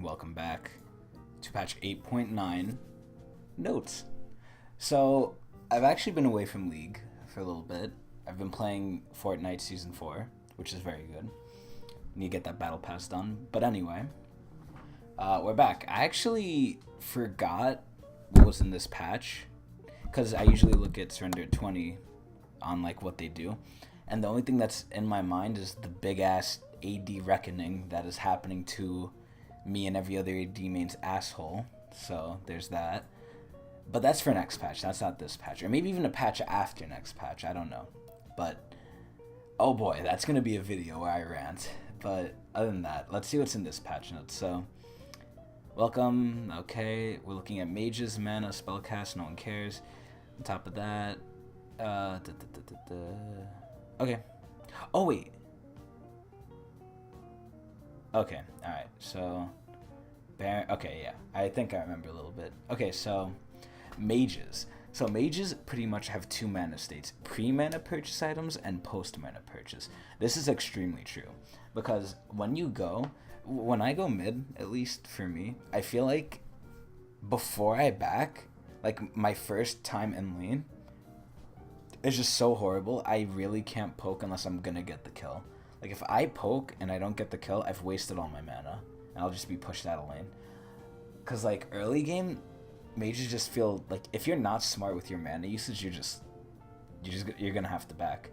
welcome back to patch 8.9 notes. So, I've actually been away from League for a little bit. I've been playing Fortnite Season 4, which is very good. Need to get that battle pass done. But anyway, we're back. I actually forgot what was in this patch, because I usually look at Surrender 20 on like what they do. And the only thing that's in my mind is the big-ass AD reckoning that is happening to me and every other AD main's asshole. So there's that. But that's for next patch. That's not this patch. Or maybe even a patch after next patch. I don't know. But, oh boy, that's going to be a video where I rant. But other than that, let's see what's in this patch notes. So, welcome. Okay, we're looking at Mage's mana, spellcast, no one cares. On top of that, okay. Oh, wait. Okay, alright, so, okay, yeah, I think I remember a little bit. Okay, so, Mages. So Mages pretty much have two mana states, pre-mana purchase items and post-mana purchase. This is extremely true, because when I go mid, at least for me, I feel like before I back, like my first time in lane, is just so horrible. I really can't poke unless I'm gonna get the kill. Like, if I poke and I don't get the kill, I've wasted all my mana, and I'll just be pushed out of lane. Because, like, early game, mages just feel like if you're not smart with your mana usage, you're gonna have to back.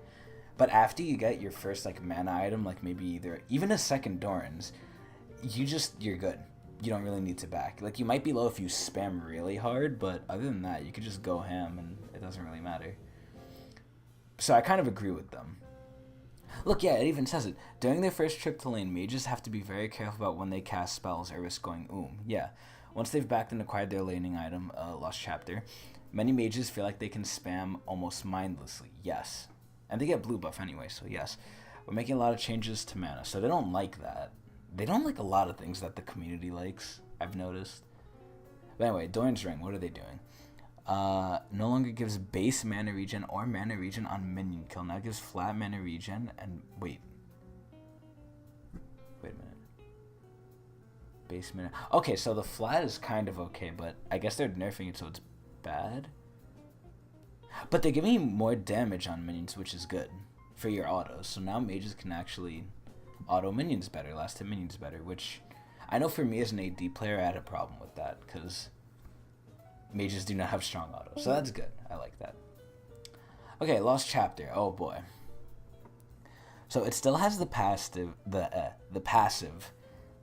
But after you get your first, like, mana item, like maybe even a second Doran's, you're good. You don't really need to back. Like, you might be low if you spam really hard, but other than that, you could just go ham, and it doesn't really matter. So I kind of agree with them. Look, yeah, it even says it. During their first trip to lane, mages have to be very careful about when they cast spells or risk going Yeah. Once they've backed and acquired their laning item, Lost Chapter, many mages feel like they can spam almost mindlessly. Yes. And they get blue buff anyway, so yes. We're making a lot of changes to mana, so they don't like that. They don't like a lot of things that the community likes, I've noticed. But anyway, Doran's Ring, what are they doing? No longer gives base mana regen or mana regen on minion kill. Now it gives flat mana regen and wait a minute. Base mana. Okay, so the flat is kind of okay, but I guess they're nerfing it so it's bad. But they're giving you more damage on minions, which is good for your autos. So now mages can actually auto minions better, last hit minions better, which I know for me as an AD player I had a problem with that because mages do not have strong auto, so that's good. I like that. Okay, Lost Chapter. Oh boy. So it still has the passive, the passive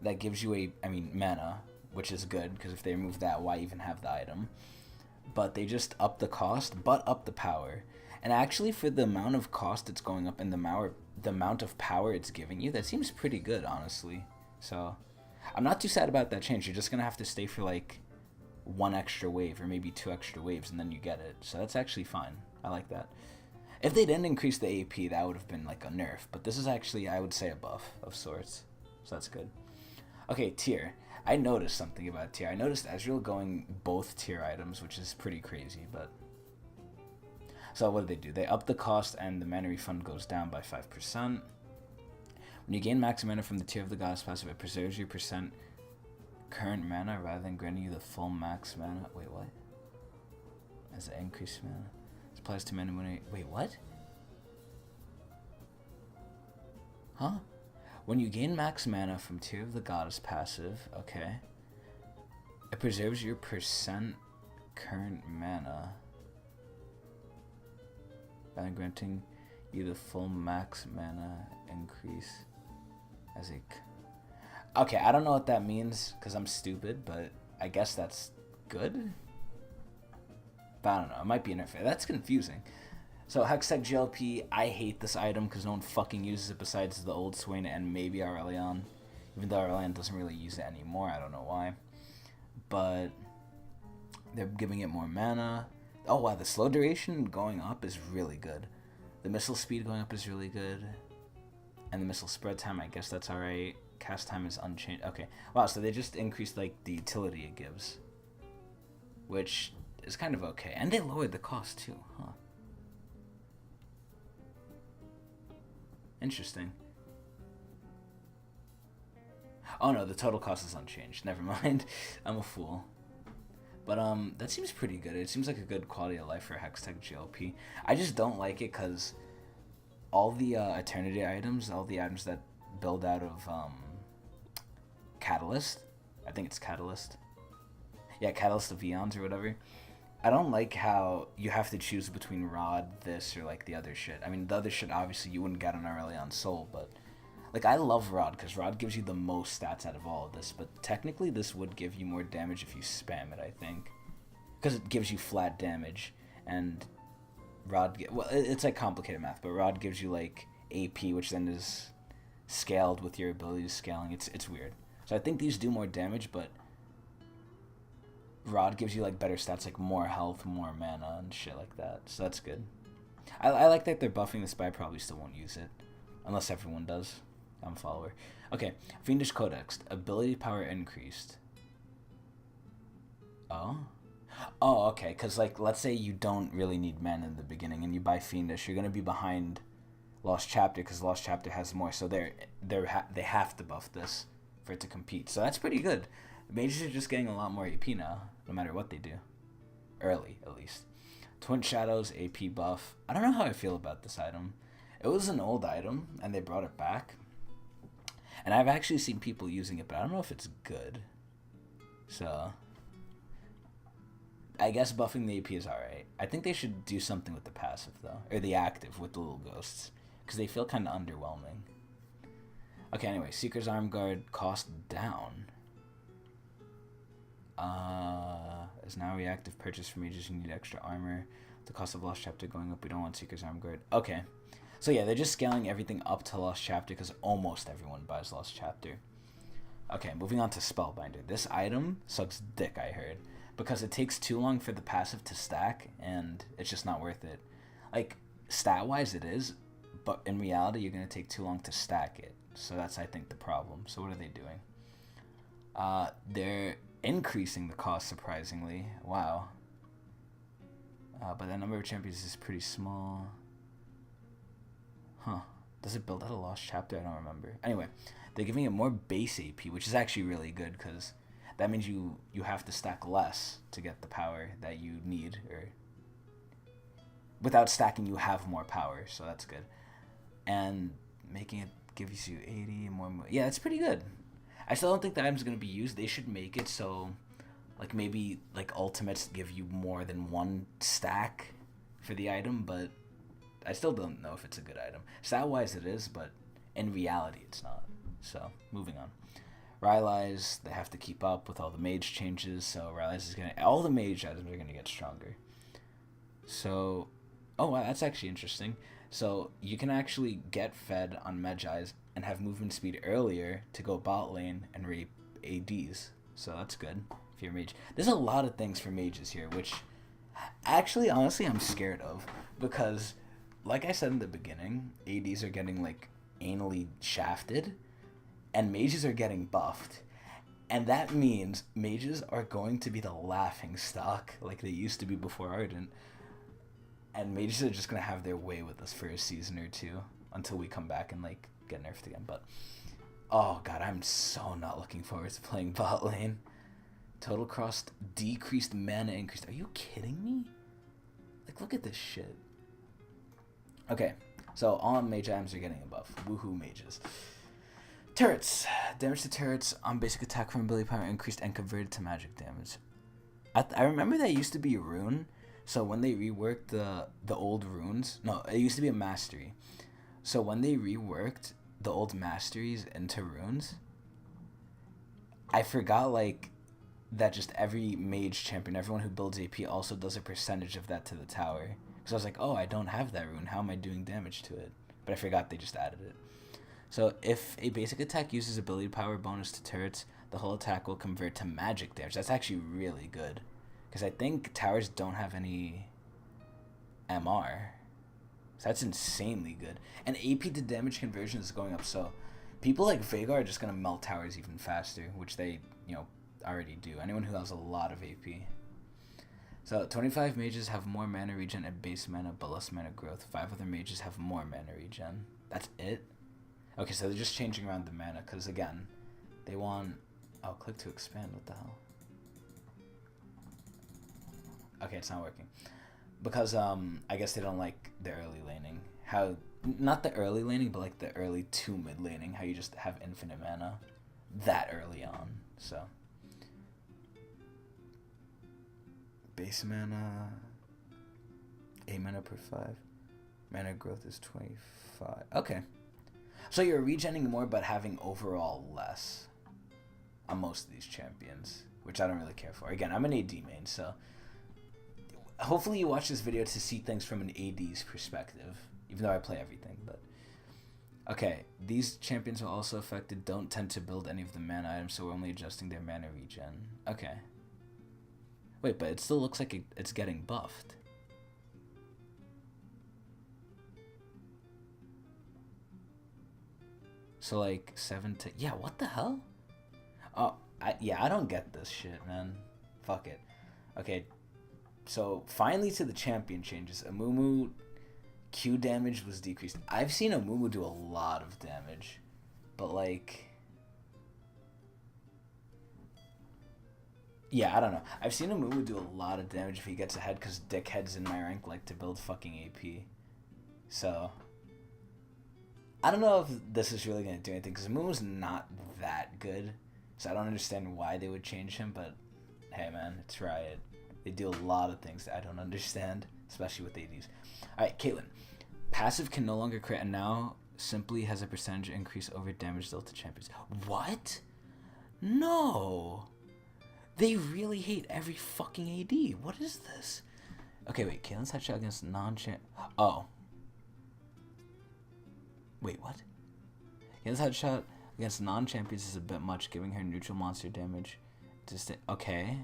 that gives you mana, which is good because if they remove that, why even have the item? But they just up the cost, but up the power. And actually, for the amount of cost it's going up and the amount of power it's giving you, that seems pretty good, honestly. So I'm not too sad about that change. You're just gonna have to stay for like one extra wave or maybe two extra waves and then you get it, so that's actually fine. I like that. If they didn't increase the AP, that would have been like a nerf, but this is actually, I would say, a buff of sorts, so that's good. Okay, tier. I noticed something about tier. I noticed Ezreal going both tier items, which is pretty crazy, but so what do? They up the cost and the mana refund goes down by 5%. When you gain max mana from the Tier of the Goddess passive, it preserves your percent current mana rather than granting you the full max mana. Wait, what? As an increased mana. This applies to mana when wait, what? Huh? When you gain max mana from Tier of the Goddess passive, okay, it preserves your percent current mana rather than granting you the full max mana increase as a... Okay, I don't know what that means because I'm stupid, but I guess that's good? But I don't know, it might be interface. That's confusing. So Hextech GLP, I hate this item because no one fucking uses it besides the old Swain and maybe Aurelion. Even though Aurelion doesn't really use it anymore, I don't know why. But they're giving it more mana. Oh wow, the slow duration going up is really good. The missile speed going up is really good. And the missile spread time, I guess that's alright. Cast time is unchanged. Okay. Wow, so they just increased like the utility it gives, which is kind of okay. And they lowered the cost too, huh? Interesting. Oh no, the total cost is unchanged. Never mind. I'm a fool. But that seems pretty good. It seems like a good quality of life for Hextech GLP. I just don't like it because all the Eternity items, all the items that build out of Catalyst, I think it's Catalyst. Yeah, Catalyst of Eons or whatever. I don't like how you have to choose between Rod, this, or like the other shit. I mean, the other shit obviously you wouldn't get on Aurelion Soul, but like I love Rod because Rod gives you the most stats out of all of this. But technically, this would give you more damage if you spam it. I think because it gives you flat damage, and well, it's like complicated math, but Rod gives you like AP, which then is scaled with your ability scaling. It's weird. So I think these do more damage, but Rod gives you like better stats, like more health, more mana, and shit like that. So that's good. I like that they're buffing this, but I probably still won't use it. Unless everyone does. I'm a follower. Okay, Fiendish Codex. Ability power increased. Oh? Oh, okay, because like, let's say you don't really need mana in the beginning and you buy Fiendish, you're going to be behind Lost Chapter because Lost Chapter has more, so they have to buff this for it to compete. So that's pretty good. Mages are just getting a lot more AP now, no matter what they do. Early, at least. Twin Shadows, AP buff. I don't know how I feel about this item. It was an old item, and they brought it back. And I've actually seen people using it, but I don't know if it's good. So, I guess buffing the AP is alright. I think they should do something with the passive, though. Or the active with the little ghosts. Because they feel kind of underwhelming. Okay, anyway. Seeker's Arm Guard cost down. Is now a reactive purchase for mages who need extra armor. The cost of Lost Chapter going up. We don't want Seeker's Arm Guard. Okay. So yeah, they're just scaling everything up to Lost Chapter because almost everyone buys Lost Chapter. Okay, moving on to Spellbinder. This item sucks dick, I heard. Because it takes too long for the passive to stack, and it's just not worth it. Like, stat-wise it is, but in reality you're going to take too long to stack it. So that's, I think, the problem. So what are they doing? They're increasing the cost, surprisingly. Wow. But the number of champions is pretty small. Huh. Does it build out a Lost Chapter? I don't remember. Anyway, they're giving it more base AP, which is actually really good, because that means you have to stack less to get the power that you need. Or without stacking, you have more power, so that's good. And making it gives you 80 more. Yeah, it's pretty good. I still don't think the item's going to be used. They should make it so, like, maybe, like, ultimates give you more than one stack for the item, but I still don't know if it's a good item. Stat-wise it is, but in reality it's not. So, moving on. Rylai's, they have to keep up with all the mage changes, so Rylai's is going to... All the mage items are going to get stronger. So, oh wow, that's actually interesting. So, you can actually get fed on Magi's and have movement speed earlier to go bot lane and rape ADs. So that's good if you're a mage. There's a lot of things for mages here, which actually, honestly, I'm scared of. Because, like I said in the beginning, ADs are getting, like, anally shafted, and mages are getting buffed. And that means mages are going to be the laughing stock, like they used to be before Ardent. And mages are just going to have their way with us for a season or two until we come back and, like, get nerfed again. But oh god, I'm so not looking forward to playing bot lane. Total cost decreased, mana increased. Are you kidding me? Like, look at this shit. Okay, so all mage items are getting a buff. Woohoo, mages. Turrets. Damage to turrets on basic attack from ability power increased and converted to magic damage. I remember that used to be a rune. So when they reworked the old runes, no, it used to be a mastery. So when they reworked the old masteries into runes, I forgot, like, that just every mage champion, everyone who builds AP also does a percentage of that to the tower. So I was like, oh, I don't have that rune. How am I doing damage to it? But I forgot they just added it. So if a basic attack uses ability power bonus to turrets, the whole attack will convert to magic damage. That's actually really good. Because I think towers don't have any MR. So that's insanely good. And AP to damage conversion is going up, so people like Veigar are just going to melt towers even faster, which they, already do. Anyone who has a lot of AP. So 25 mages have more mana regen and base mana, but less mana growth. 5 other mages have more mana regen. That's it? Okay, so they're just changing around the mana, because again, They want... Oh, click to expand. What the hell? Okay, it's not working. Because, I guess they don't like the early laning. How... Not the early laning, but like the early to mid laning. How you just have infinite mana that early on. So... Base mana... 8 mana per 5. Mana growth is 25. Okay. So you're regenning more, but having overall less on most of these champions, which I don't really care for. Again, I'm an AD main, so hopefully you watch this video to see things from an AD's perspective, even though I play everything. But okay, these champions are also affected, don't tend to build any of the mana items, so we're only adjusting their mana regen. Okay. Wait, but it still looks like it's getting buffed. So like 7 to... Yeah, what the hell? Oh, I don't get this shit, man. Fuck it. Okay, so finally to the champion changes. Amumu Q damage was decreased. I've seen Amumu do a lot of damage, but like... Yeah, I don't know. I've seen Amumu do a lot of damage if he gets ahead, because dickheads in my rank like to build fucking AP. So... I don't know if this is really going to do anything, because Amumu's not that good, so I don't understand why they would change him, but hey man, it's Riot. They do a lot of things that I don't understand, especially with ADs. Alright, Caitlyn. Passive can no longer crit, and now simply has a percentage increase over damage dealt to champions. What? No! They really hate every fucking AD. What is this? Okay, wait, Caitlyn's headshot against non-champ... Oh. Wait, what? His headshot against non-champions is a bit much, giving her neutral monster damage. Okay.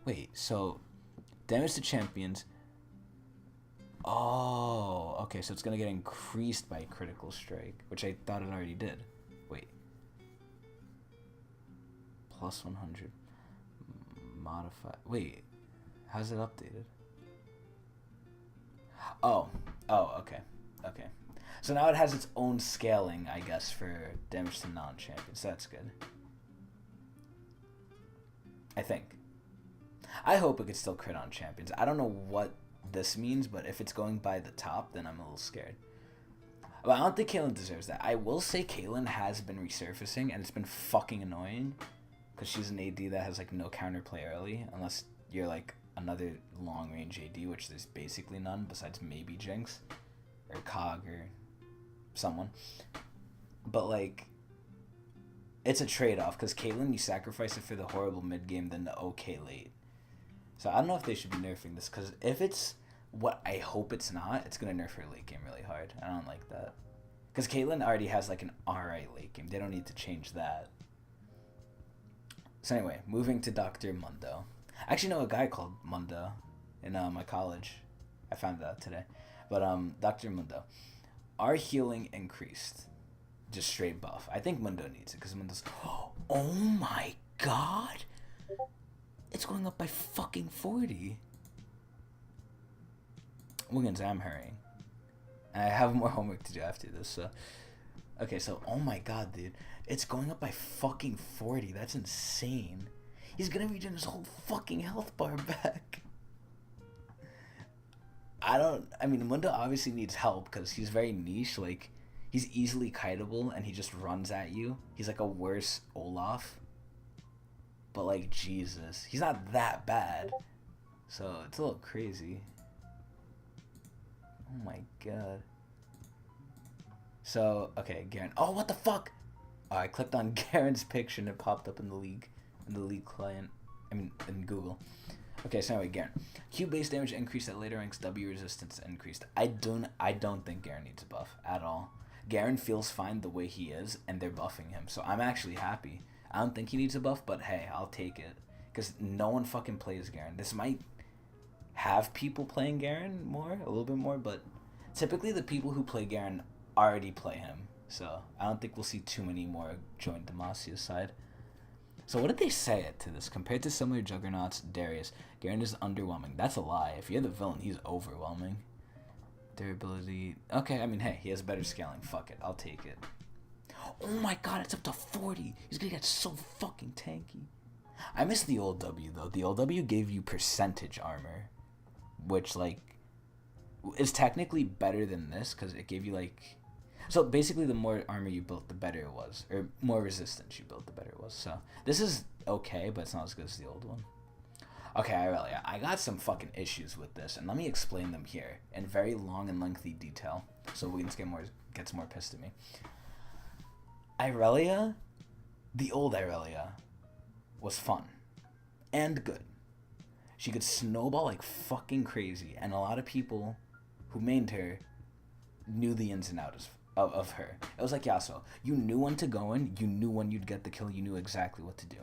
Wait, so damage to champions. Oh, okay, so it's gonna get increased by critical strike, which I thought it already did. Wait. Plus 100. Modify. Wait, how's it updated? Oh, okay. Okay. So now it has its own scaling, I guess, for damage to non-champions. That's good. I think. I hope it could still crit on champions. I don't know what this means, but if it's going by the top, then I'm a little scared. Well, I don't think Caitlyn deserves that. I will say Caitlyn has been resurfacing, and it's been fucking annoying, because she's an AD that has, like, no counterplay early, unless you're, like, another long-range AD, which there's basically none, besides maybe Jinx. Or Cog or someone. But like, it's a trade-off, because Caitlyn, you sacrifice it for the horrible mid-game, then the okay late. So I don't know if they should be nerfing this, because if it's what I hope it's not, it's going to nerf her late game really hard. I don't like that. Because Caitlyn already has like an alright late game. They don't need to change that. So anyway, moving to Dr. Mundo. I actually know a guy called Mundo in my college. I found that out today. But Dr. Mundo, our healing increased, just straight buff. I think Mundo needs it, because Mundo's... Oh my god! It's going up by fucking 40. Wiggins, I'm hurrying. And I have more homework to do after this, so... Okay, so, oh my god, dude. It's going up by fucking 40. That's insane. He's gonna regen his whole fucking health bar back. I mean, Mundo obviously needs help, because he's very niche. Like, he's easily kiteable, and he just runs at you. He's like a worse Olaf. But, like, Jesus. He's not that bad. So, it's a little crazy. Oh my god. So, okay, Garen. Oh, what the fuck? Oh, I clicked on Garen's picture, and it popped up in the league client. I mean, in Google. Okay, so anyway, Garen. Q base damage increased at later ranks, W resistance increased. I don't think Garen needs a buff at all. Garen feels fine the way he is, and they're buffing him, so I'm actually happy. I don't think he needs a buff, but hey, I'll take it. Because no one fucking plays Garen. This might have people playing Garen more, a little bit more, but typically the people who play Garen already play him. So I don't think we'll see too many more join Demasia's side. So what did they say it to this? Compared to similar juggernauts, Darius, Garen is underwhelming. That's a lie. If you're the villain, he's overwhelming. Durability. Okay, I mean, hey, he has better scaling. Fuck it. I'll take it. Oh my god, it's up to 40. He's gonna get so fucking tanky. I miss the old W, though. The old W gave you percentage armor, which, like, is technically better than this, because it gave you, like... So, basically, the more armor you built, the better it was. Or more resistance you built, the better it was. So, this is okay, but it's not as good as the old one. Okay, I got some fucking issues with this, and let me explain them here in very long and lengthy detail, so Wiggins gets more pissed at me. Irelia, the old Irelia, was fun and good. She could snowball like fucking crazy, and a lot of people who mained her knew the ins and outs of her. It was like Yasuo. You knew when to go in, you knew when you'd get the kill, you knew exactly what to do.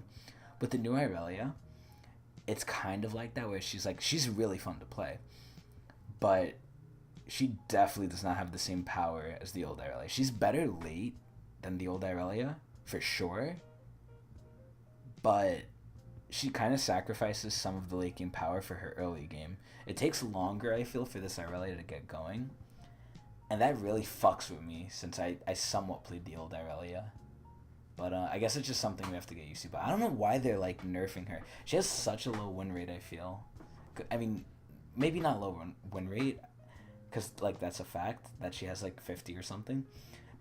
But the new Irelia, it's kind of like that, where she's really fun to play, but she definitely does not have the same power as the old Irelia. She's better late than the old Irelia, for sure, but she kind of sacrifices some of the late game power for her early game. It takes longer, I feel, for this Irelia to get going, and that really fucks with me, since I somewhat played the old Irelia. But I guess it's just something we have to get used to. But I don't know why they're, like, nerfing her. She has such a low win rate, I feel. I mean, maybe not low win rate, because, like, that's a fact, that she has, like, 50 or something.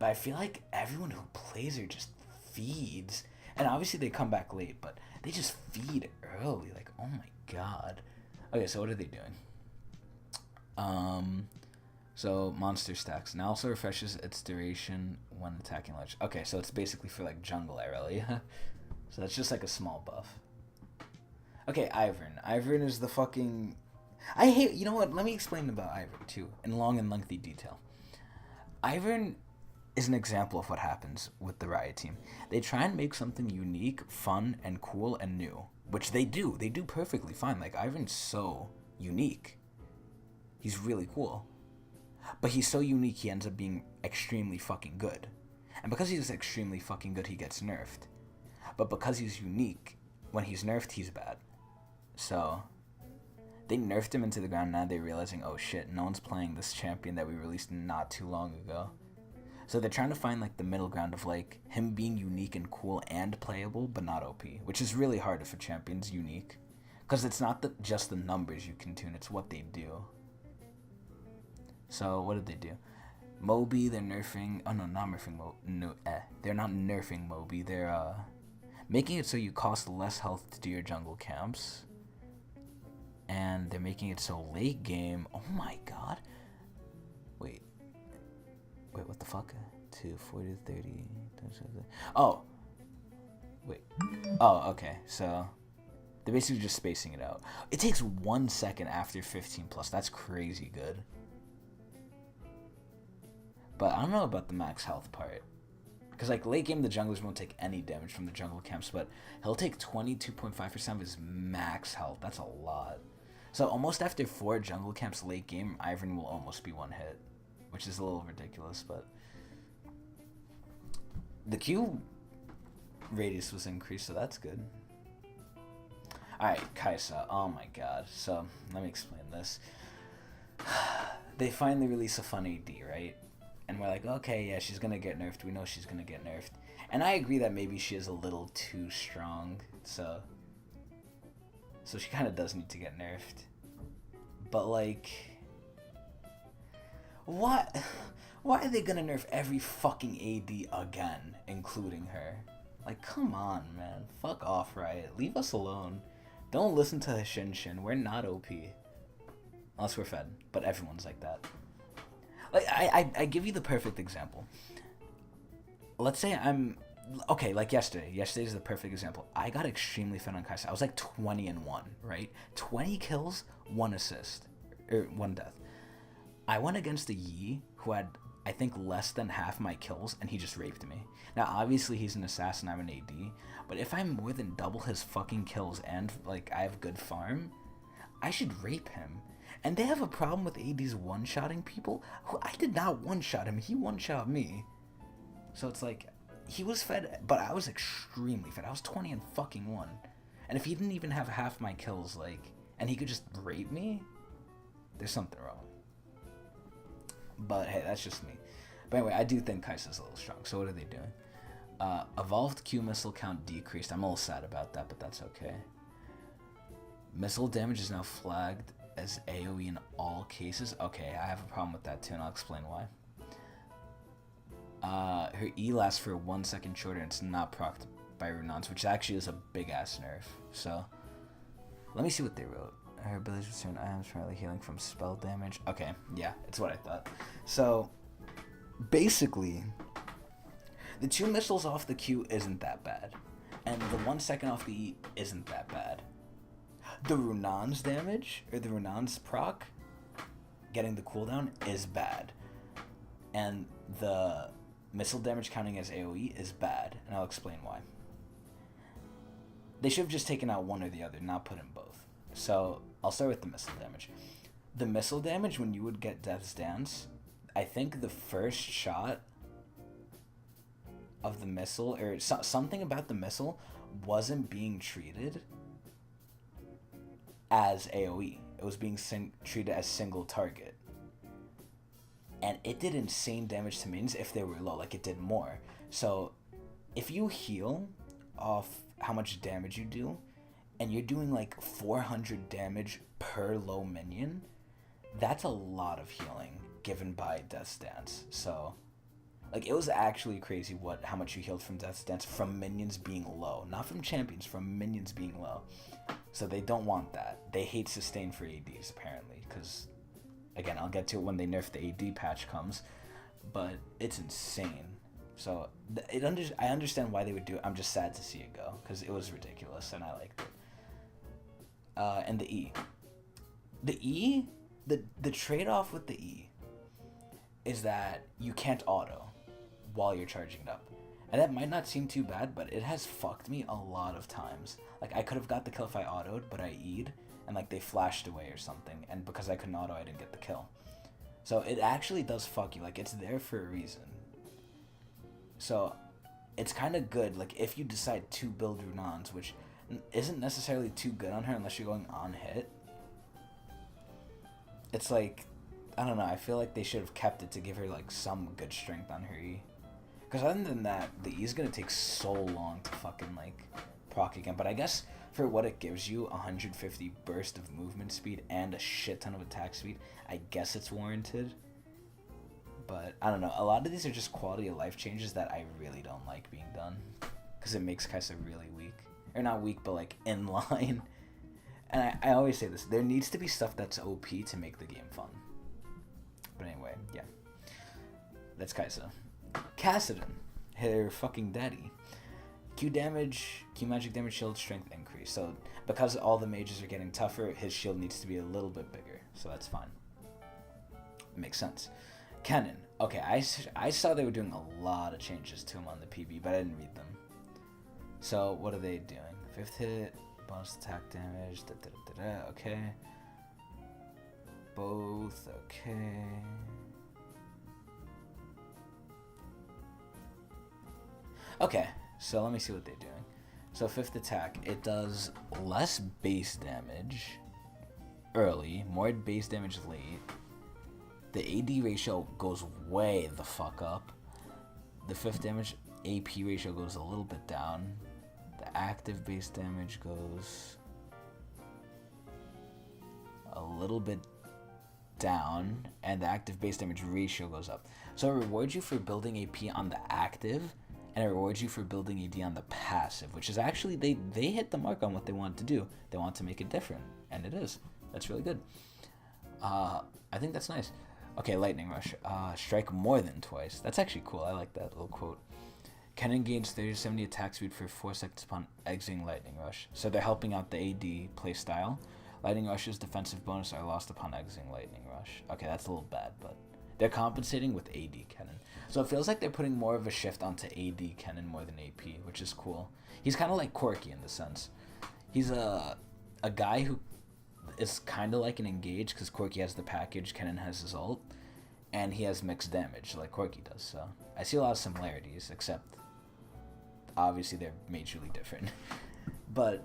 But I feel like everyone who plays her just feeds. And obviously they come back late, but they just feed early. Like, oh my god. Okay, so what are they doing? So, monster stacks. Now also refreshes its duration when attacking large. Okay, so it's basically for, like, jungle Irelia. So that's just, like, a small buff. Okay, Ivern. Ivern is the fucking... I hate... You know what? Let me explain about Ivern, too, in long and lengthy detail. Ivern is an example of what happens with the Riot team. They try and make something unique, fun, and cool, and new. Which they do. They do perfectly fine. Like, Ivern's so unique. He's really cool. But he's so unique, he ends up being extremely fucking good. And because he's extremely fucking good, he gets nerfed. But because he's unique, when he's nerfed, he's bad. So, they nerfed him into the ground. Now they're realizing, oh shit, no one's playing this champion that we released not too long ago. So they're trying to find, like, the middle ground of, like, him being unique and cool and playable, but not OP. Which is really hard if a champion's unique. Because it's not just the numbers you can tune, it's what they do. So, what did they do? Moby, they're nerfing... Oh, no, not nerfing Moby. No, they're not nerfing Moby. They're, making it so you cost less health to do your jungle camps. And they're making it so late game... Oh, my god. Wait, what the fuck? 2, 40, 30... Oh! Wait. Oh, okay, so... They're basically just spacing it out. It takes 1 second after 15 plus. That's crazy good. But I don't know about the max health part. Because, like, late game, the junglers won't take any damage from the jungle camps, but he'll take 22.5% of his max health. That's a lot. So, almost after 4 jungle camps late game, Ivern will almost be one hit. Which is a little ridiculous, but... The Q radius was increased, so that's good. Alright, Kai'Sa. Oh my god. So, let me explain this. They finally release a fun AD, right? And we're like, okay, yeah, she's gonna get nerfed. We know she's gonna get nerfed. And I agree that maybe she is a little too strong, so she kind of does need to get nerfed. But, like, what? Why are they gonna nerf every fucking AD again, including her? Like, come on, man. Fuck off, Riot. Leave us alone. Don't listen to Shin. We're not OP. Unless we're fed, but everyone's like that. Like, I give you the perfect example. Let's say I'm... Okay, like yesterday. Yesterday's the perfect example. I got extremely fed on Kai'Sa. I was like 20-1, right? 20 kills, 1 assist. Or 1 death. I went against a Yi who had, I think, less than half my kills, and he just raped me. Now, obviously, he's an assassin, I'm an AD, but if I'm more than double his fucking kills and, like, I have good farm, I should rape him. And they have a problem with ADs one-shotting people. I did not one-shot him. He one-shot me. So it's like, he was fed, but I was extremely fed. I was 20-1. And if he didn't even have half my kills, like, and he could just rape me, there's something wrong. But hey, that's just me. But anyway, I do think Kai'Sa's a little strong. So what are they doing? Evolved Q missile count decreased. I'm a little sad about that, but that's okay. Missile damage is now flagged as AoE in all cases. Okay, I have a problem with that too, and I'll explain why. Her E lasts for 1 second shorter, and it's not procced by Runons, which actually is a big-ass nerf. So, let me see what they wrote. Her abilities return items primarily healing from spell damage. Okay, yeah, it's what I thought. So, basically, the 2 missiles off the Q isn't that bad. And the 1 second off the E isn't that bad. The Runon's damage, or the Runon's proc, getting the cooldown, is bad. And the missile damage counting as AoE is bad, and I'll explain why. They should have just taken out one or the other, not put in both. So, I'll start with the missile damage. The missile damage, when you would get Death's Dance, I think the first shot of the missile, or something about the missile, wasn't being treated as AoE. It was being treated as single target. And it did insane damage to minions if they were low, like it did more. So, if you heal off how much damage you do, and you're doing like 400 damage per low minion, that's a lot of healing given by Death's Dance. So, like, it was actually crazy how much you healed from Death's Dance from minions being low. Not from champions, from minions being low. So they don't want that. They hate sustain for ADs, apparently, because, again, I'll get to it when they nerf the AD patch comes, but it's insane. So, I understand why they would do it. I'm just sad to see it go, because it was ridiculous, and I liked it. And the E. The E, the trade-off with the E is that you can't auto while you're charging it up. And that might not seem too bad, but it has fucked me a lot of times. Like, I could have got the kill if I autoed, but I E'd, and like they flashed away or something, and because I couldn't auto, I didn't get the kill. So it actually does fuck you. Like, it's there for a reason. So it's kind of good, like, if you decide to build Runons, which isn't necessarily too good on her unless you're going on hit. It's like, I don't know, I feel like they should have kept it to give her like some good strength on her E. Because other than that, the E is going to take so long to fucking like proc again. But I guess for what it gives you, 150 burst of movement speed and a shit ton of attack speed, I guess it's warranted. But I don't know, a lot of these are just quality of life changes that I really don't like being done. Because it makes Kaisa really weak. Or not weak, but like in line. And I always say this, there needs to be stuff that's OP to make the game fun. But anyway, yeah. That's Kaisa. Kassadin, her fucking daddy. Q damage, Q magic damage, shield strength increase. So because all the mages are getting tougher, his shield needs to be a little bit bigger. So that's fine. Makes sense. Kennen. Okay, I saw they were doing a lot of changes to him on the PB, but I didn't read them. So what are they doing? 5th hit, bonus attack damage, okay. Both, okay. Okay, so let me see what they're doing. So 5th attack, it does less base damage early, more base damage late. The AD ratio goes way the fuck up. The 5th damage AP ratio goes a little bit down. The active base damage goes a little bit down, and the active base damage ratio goes up. So it rewards you for building AP on the active, and it rewards you for building AD on the passive, which is actually, they hit the mark on what they want to do. They want to make it different, and it is. That's really good. I think that's nice. Okay, Lightning Rush. Strike more than twice. That's actually cool. I like that little quote. Can engage 30-70 attack speed for 4 seconds upon exiting Lightning Rush. So they're helping out the AD playstyle. Lightning Rush's defensive bonus are lost upon exiting Lightning Rush. Okay, that's a little bad, but they're compensating with AD Kennen. So it feels like they're putting more of a shift onto AD Kennen more than AP, which is cool. He's kind of like Corki in the sense. He's a guy who is kind of like an engage, because Corki has the package, Kennen has his ult, and he has mixed damage like Corki does. So I see a lot of similarities, except obviously they're majorly different. But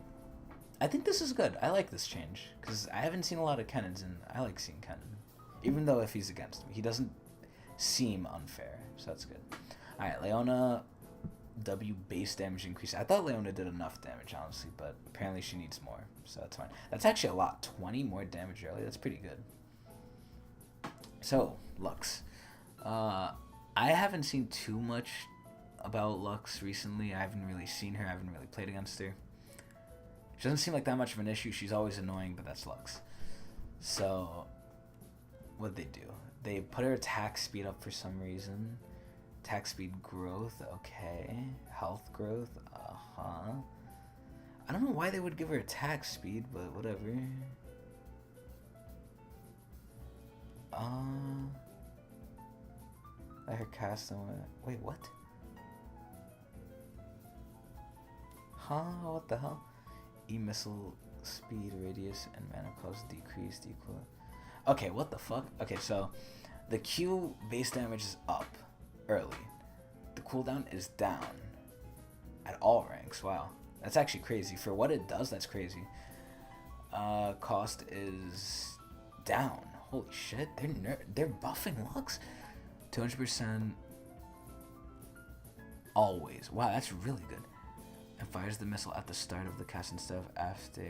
I think this is good. I like this change, because I haven't seen a lot of Kennens, and I like seeing Kennen. Even though if he's against me, he doesn't seem unfair, so that's good. Alright, Leona, W base damage increase. I thought Leona did enough damage, honestly, but apparently she needs more, so that's fine. That's actually a lot. 20 more damage early. That's pretty good. So, Lux. I haven't seen too much about Lux recently. I haven't really seen her. I haven't really played against her. She doesn't seem like that much of an issue. She's always annoying, but that's Lux. So, what'd they do? They put her attack speed up for some reason. Attack speed growth, okay. Health growth, uh-huh. I don't know why they would give her attack speed, but whatever. Let her cast on it. Wait, what? Huh? What the hell? E-missile speed, radius, and mana cost decreased equal. Okay, what the fuck? Okay, so the Q base damage is up early. The cooldown is down at all ranks. Wow, that's actually crazy. For what it does, that's crazy. Cost is down. Holy shit, they're buffing Lux. 200% always. Wow, that's really good. And fires the missile at the start of the cast instead of after.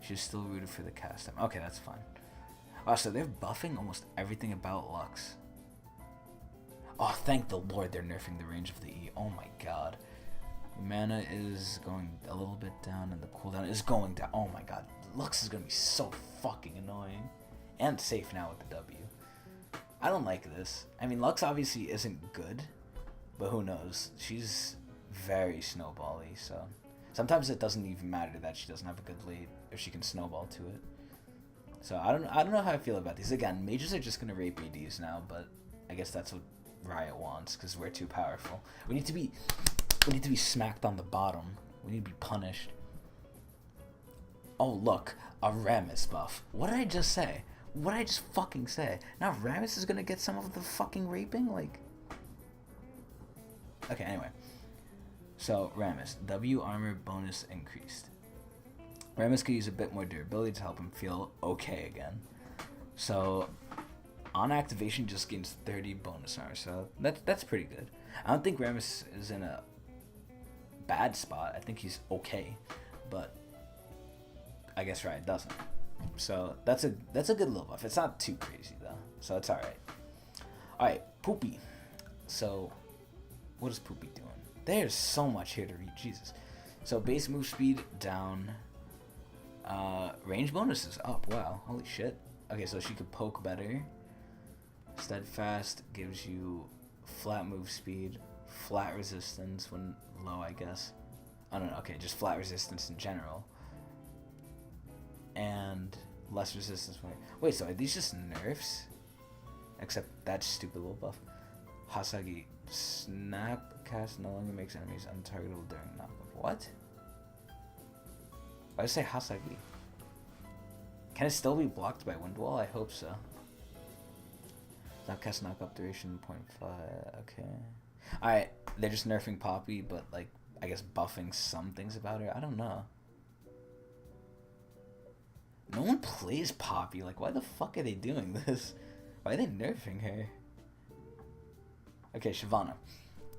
She's still rooted for the cast time. Okay, that's fine. Wow, so they're buffing almost everything about Lux. Oh, thank the Lord they're nerfing the range of the E. Oh my god. Mana is going a little bit down and the cooldown is going down. Oh my god. Lux is going to be so fucking annoying. And safe now with the W. I don't like this. I mean, Lux obviously isn't good, but who knows? She's very snowbally, so sometimes it doesn't even matter that she doesn't have a good lead if she can snowball to it. So I don't know how I feel about these. Again, mages are just gonna rape ADs now, but I guess that's what Riot wants because we're too powerful. We need to be smacked on the bottom. We need to be punished. Oh look, a Rammus buff. What did I just say? What did I just fucking say? Now Rammus is gonna get some of the fucking raping? Like... Okay, anyway. So, Rammus. W armor bonus increased. Rammus could use a bit more durability to help him feel okay again. So, on activation just gains 30 bonus armor, so that's pretty good. I don't think Rammus is in a bad spot. I think he's okay, but I guess Riot doesn't. So that's a good little buff. It's not too crazy though, so it's alright. Alright, Poopy. So what is Poopy doing? There's so much here to read, Jesus. So base move speed down, range bonuses up. Wow, holy shit. Okay, so she could poke better. Steadfast gives you flat move speed, flat resistance when low, I guess. I don't know. Okay, just flat resistance in general. And less resistance when... Wait, so are these just nerfs? Except that stupid little buff. Hasagi. Snap cast no longer makes enemies untargetable during knockup. What? Why did I say Hasagi? Can it still be blocked by Wind Wall? I hope so. Snap cast knockup duration 0.5. Okay. Alright, they're just nerfing Poppy, but like, I guess buffing some things about her. I don't know. No one plays Poppy. Like, why the fuck are they doing this? Why are they nerfing her? Okay, Shyvana.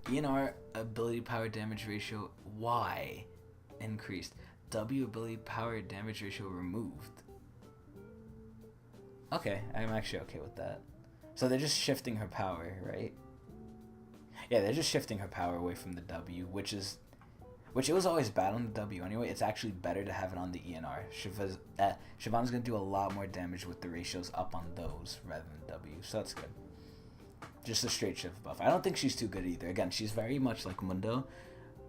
ENR ability power damage ratio Y increased. W ability power damage ratio removed. Okay, I'm actually okay with that. So they're just shifting her power, right? Yeah, they're just shifting her power away from the W, which it was always bad on the W anyway. It's actually better to have it on the ENR. Shyvana's going to do a lot more damage with the ratios up on those rather than W, so that's good. Just a straight shift buff. I don't think she's too good either. Again, she's very much like Mundo.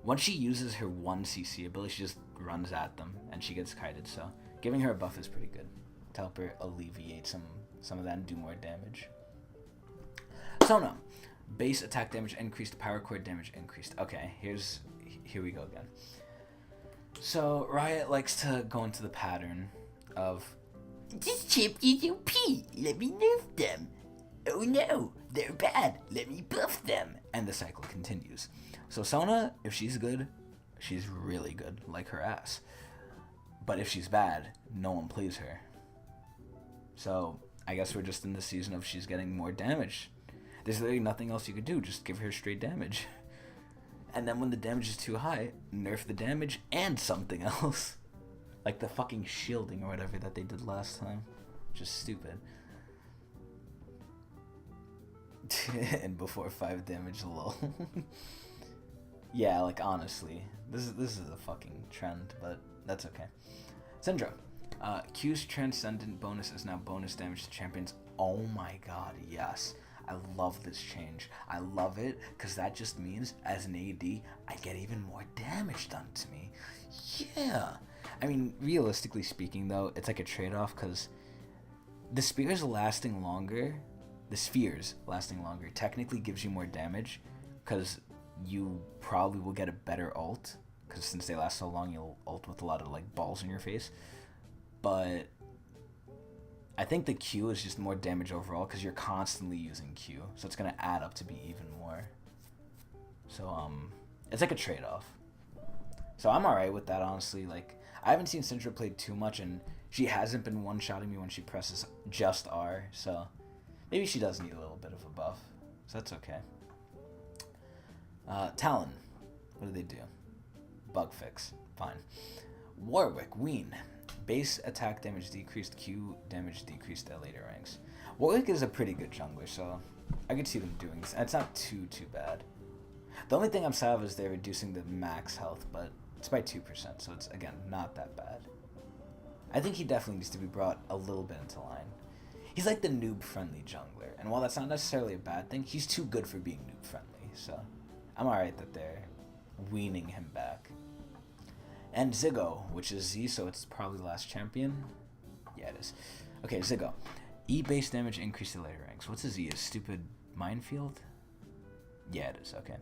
Once she uses her 1 CC ability, she just runs at them, and she gets kited, so giving her a buff is pretty good to help her alleviate some of that and do more damage. Sona. Base attack damage increased, power core damage increased. Okay, here we go again. So Riot likes to go into the pattern of this champions OP, let me nerf them. Oh no, they're bad, let me buff them. And the cycle continues. So Sona, if she's good, she's really good, like her ass. But if she's bad, no one plays her. So I guess we're just in the season of she's getting more damage. There's literally nothing else you could do, just give her straight damage. And then when the damage is too high, nerf the damage and something else. Like the fucking shielding or whatever that they did last time. Just stupid. And before 5 damage, lol. Yeah, like honestly, this is a fucking trend, but that's okay. Syndra. Q's transcendent bonus is now bonus damage to champions. Oh my god, yes. I love this change. I love it because that just means as an AD, I get even more damage done to me. Yeah. I mean, realistically speaking though, it's like a trade-off because the spheres lasting longer technically gives you more damage because you probably will get a better ult because since they last so long, you'll ult with a lot of like balls in your face. But I think the Q is just more damage overall because you're constantly using Q, so it's gonna add up to be even more. So it's like a trade-off. So I'm alright with that, honestly. Like I haven't seen Syndra played too much, and she hasn't been one-shotting me when she presses just R. So maybe she does need a little bit of a buff. So that's okay. Talon, what do they do? Bug fix, fine. Warwick, Ween. Base attack damage decreased, Q damage decreased at later ranks. Warwick is a pretty good jungler, so I could see them doing this. And it's not too bad. The only thing I'm sad of is they're reducing the max health, but it's by 2%, so it's, again, not that bad. I think he definitely needs to be brought a little bit into line. He's like the noob-friendly jungler, and while that's not necessarily a bad thing, he's too good for being noob-friendly, so I'm alright that they're weaning him back. And Ziggo, which is Z, so it's probably the last champion. Yeah, it is. Okay, Ziggo. E base damage increased to later ranks. What's a Z? A stupid minefield? Yeah, it is. Okay.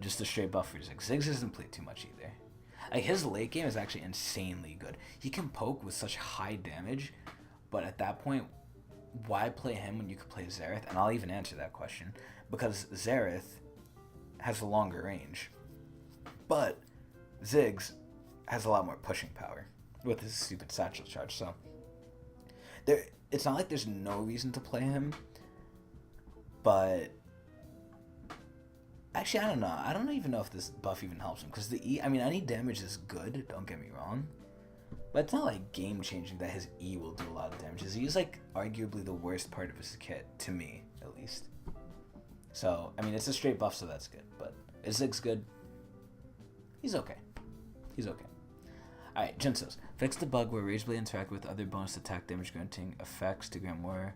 Just a straight buff for Ziggs. Ziggs doesn't play too much either. Like, his late game is actually insanely good. He can poke with such high damage, but at that point, why play him when you could play Xerath? And I'll even answer that question. Because Xerath has a longer range. But Ziggs has a lot more pushing power with his stupid satchel charge, so it's not like there's no reason to play him, but actually I don't know. I don't even know if this buff even helps him because the E, I mean, any damage is good, don't get me wrong, but it's not like game changing that his E will do a lot of damage. His E is like arguably the worst part of his kit, to me at least. So I mean, it's a straight buff, so that's good, but is Ziggs good? He's okay. He's okay. Alright, Jinsos. Fix the bug where Rageblade interact with other bonus attack damage granting effects to grant more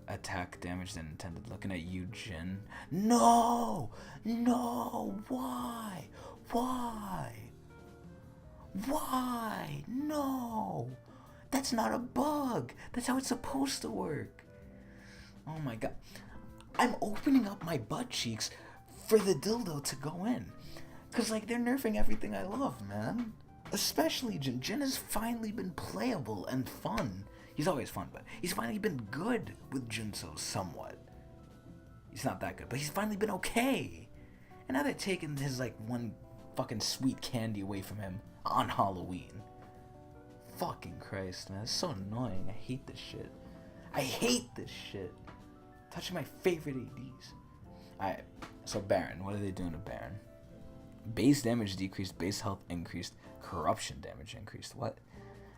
attack damage than intended. Looking at you, Jin. No! No! Why? Why? Why? No! That's not a bug! That's how it's supposed to work! Oh my god. I'm opening up my butt cheeks for the dildo to go in. Because, like, they're nerfing everything I love, man. Especially Jin. Jin has finally been playable and fun. He's always fun, but he's finally been good with Jinso somewhat. He's not that good, but he's finally been okay. And now they're taking his, like, one fucking sweet candy away from him on Halloween. Fucking Christ, man. It's so annoying. I hate this shit. I hate this shit. Touching my favorite ADs. Alright, so Baron. What are they doing to Baron? Base damage decreased, base health increased, corruption damage increased. What?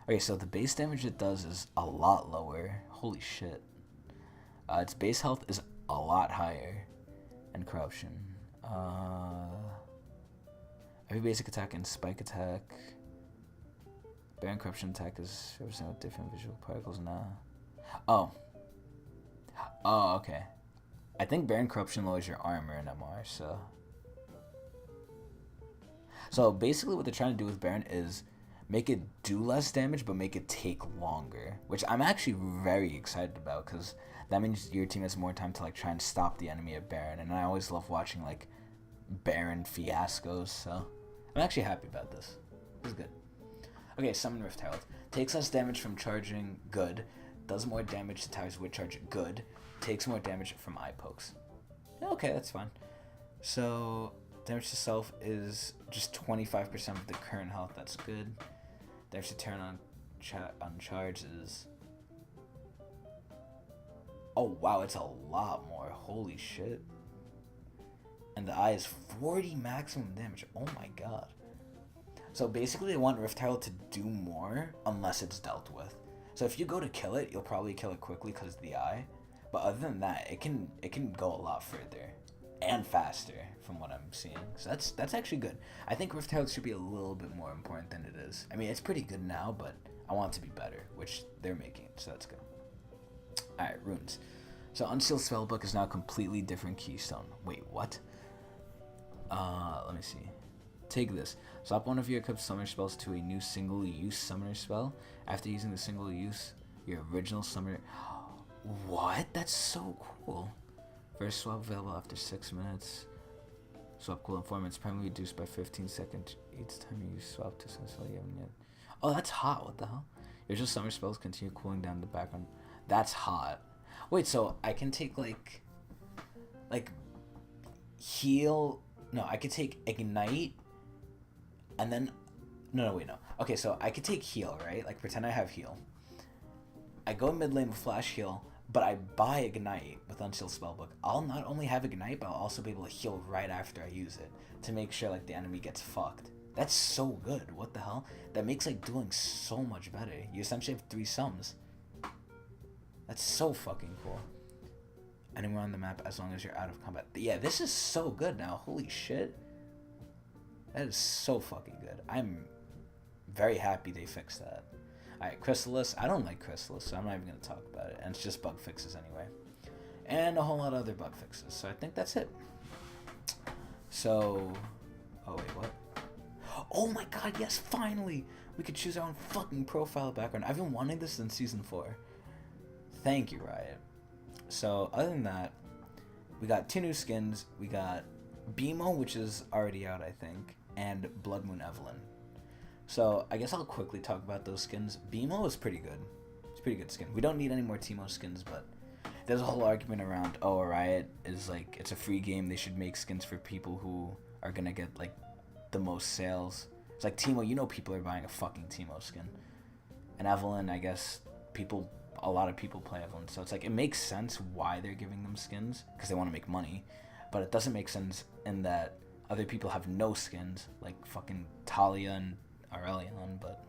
Okay, so the base damage it does is a lot lower. Holy shit. Its base health is a lot higher. And corruption. Every basic attack and spike attack. Baron corruption attack is represented with different visual particles now. Oh. Oh, okay. I think Baron corruption lowers your armor in MR, so... So basically what they're trying to do with Baron is make it do less damage but make it take longer, which I'm actually very excited about because that means your team has more time to like try and stop the enemy at Baron, and I always love watching like Baron fiascos, so I'm actually happy about this. This is good. Okay, Summon Rift Herald. Takes less damage from charging, good. Does more damage to towers with charge, good. Takes more damage from eye pokes. Okay, that's fine. So... damage to self is just 25% of the current health. That's good. Damage to turn on charge is... oh wow, it's a lot more. Holy shit. And the eye is 40 maximum damage. Oh my god. So basically, they want Rift Herald to do more unless it's dealt with. So if you go to kill it, you'll probably kill it quickly because of the eye. But other than that, it can go a lot further and faster from what I'm seeing. So that's actually good. I think Rift Herald should be a little bit more important than it is. I mean, it's pretty good now, but I want it to be better, which they're making. So that's good. All right, runes. So Unsealed Spellbook is now a completely different keystone. Wait, what? Let me see. Take this. Swap one of your equipped summoner spells to a new single-use summoner spell. After using the single-use, your original summoner... What? That's so cool. First swap available after 6 minutes. Swap cooldown 4 minutes. Primarily reduced by 15 seconds each time you swap to some spell you haven't yet. Oh, that's hot. What the hell? Your original summoner spells continue cooling down in the background. That's hot. Wait, so I can take, like heal... No, I could take Ignite, and then... No, wait, no. Okay, so I could take Heal, right? Like, pretend I have Heal. I go mid lane with Flash Heal, but I buy Ignite with Unsealed Spellbook. I'll not only have Ignite, but I'll also be able to heal right after I use it, to make sure, like, the enemy gets fucked. That's so good. What the hell? That makes, like, dueling so much better. You essentially have 3 sums. That's so fucking cool. Anywhere on the map as long as you're out of combat. Yeah, this is so good now. Holy shit. That is so fucking good. I'm very happy they fixed that. Alright, Chrysalis. I don't like Chrysalis, so I'm not even going to talk about it. And it's just bug fixes anyway. And a whole lot of other bug fixes. So I think that's it. So... Oh, wait, what? Oh my god, yes, finally! We could choose our own fucking profile background. I've been wanting this since Season 4. Thank you, Riot. So, other than that, we got 2 new skins. We got BMO, which is already out, I think, and Blood Moon Evelyn. So, I guess I'll quickly talk about those skins. BMO is pretty good. It's a pretty good skin. We don't need any more Teemo skins, but there's a whole argument around, oh, Riot is like, it's a free game. They should make skins for people who are gonna get, like, the most sales. It's like, Teemo, you know people are buying a fucking Teemo skin. And Evelyn, I guess, a lot of people play Evelyn, so it's like, it makes sense why they're giving them skins, because they want to make money, but it doesn't make sense in that other people have no skins, like fucking Talia and Aurelion, but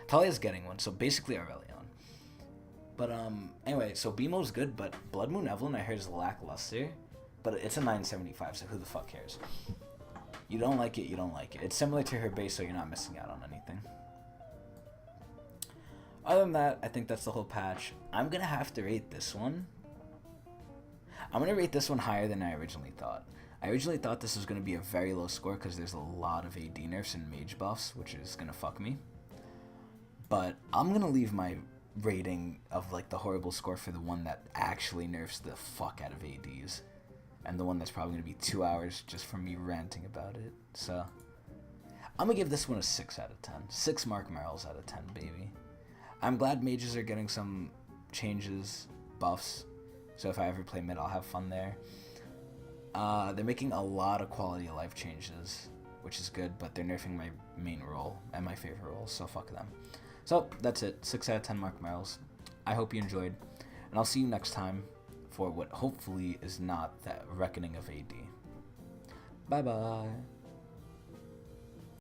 Talia's getting one, so basically Aurelion. But anyway, so BMO's good, but Blood Moon Evelyn I heard is lackluster, but it's a 975, so who the fuck cares? You don't like it, you don't like it. It's similar to her base, so you're not missing out on anything. Other than that, I think that's the whole patch. I'm going to have to rate this one. I'm going to rate this one higher than I originally thought. I originally thought this was going to be a very low score because there's a lot of AD nerfs and Mage buffs, which is going to fuck me. But I'm going to leave my rating of like the horrible score for the one that actually nerfs the fuck out of ADs. And the one that's probably going to be 2 hours just from me ranting about it. So, I'm going to give this one a 6 out of 10. 6 Mark Merrills out of 10, baby. I'm glad mages are getting some changes, buffs, so if I ever play mid, I'll have fun there. They're making a lot of quality of life changes, which is good, but they're nerfing my main role and my favorite role, so fuck them. So, that's it. 6 out of 10 Mark Merrills. I hope you enjoyed, and I'll see you next time for what hopefully is not that reckoning of AD. Bye-bye.